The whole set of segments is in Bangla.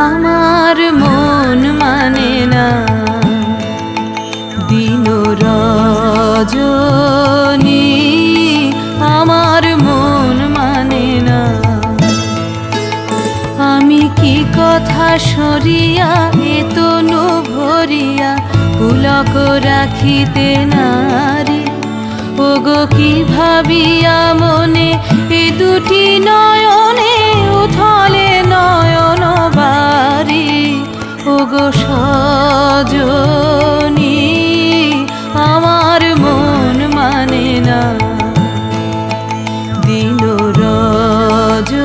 আমার মন মানে না দিন রজনী, আমার মন মানে না। আমি কি কথা সরিয়া এতনু ভরিয়া পুলক রাখিতে নারি, ওগো কি ভাবিয়া মনে এ দুটি নয়নে উথলে নয়ন বারি। ওগো সজনী আমার মন মানে না দিন রজনী,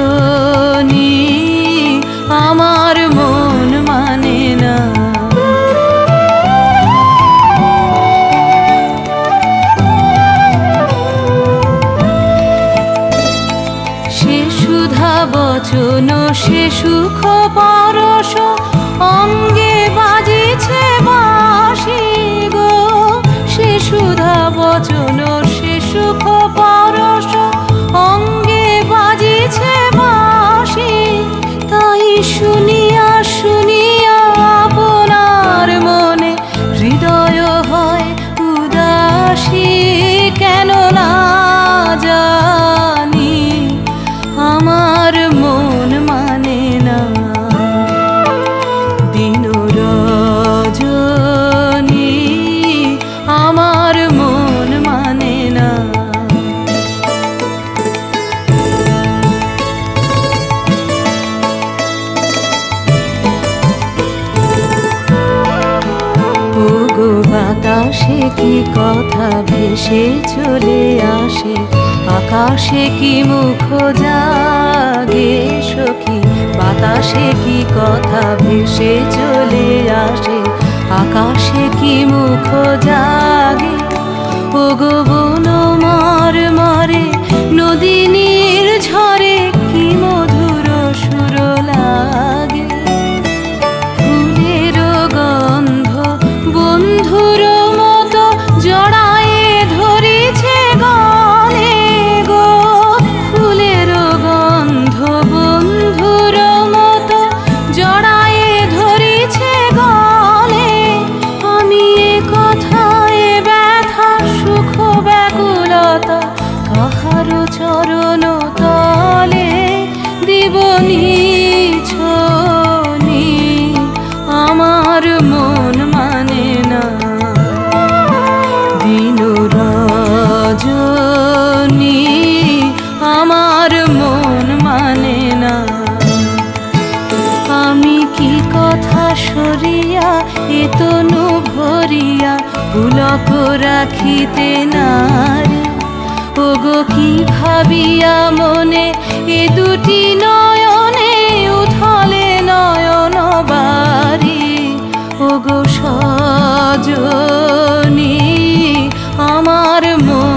আমার মন মানে না। সে সুধা বচন সে সুখ পরশ অঙ্গে বাজিছে বাঁশি গো। সে সুধা বচন সে সুখ পরশ অঙ্গে বাজিছে বাঁশি। তাই শুনিয়া শুনিয়া আপনার মনে হৃদয় হয় উদাসী। কেন না জানি আমার মন মানে না দিন রজনী, আমার মন মানে না। ওগো বাতাসে কি কথা ভেসে চলে আসে, আকাশে কি মুখ জাগে সখী। বাতাসে কি কথা ভেসে চলে আসে, আকাশে কি মুখ জাগে। ওগো বন মর মরে নদীনীর ঝরে কি মধুর সুর লাগে। ফুলের গন্ধ বন্ধুর মতো জড়ায়ে ধরেছে গলে গো। ফুলের গন্ধ বন্ধুর মতো জড়ায়ে ধরেছে গলে। আমি এ কথায় ব্যথা সুখ ব্যাকুলতা কাহারো চরণ তলে দিব নিছনি, আমার মন মানে না দিন রজনী, আমার মন মানে না। আমি কি কথা সরিয়া এতনু ভরিয়া পুলক রাখিতে নারি, ওগো কি ভাবিয়া মনে এ দুটি নয়নে উথলে নয়ন বারি। ওগো সজনী আমার মন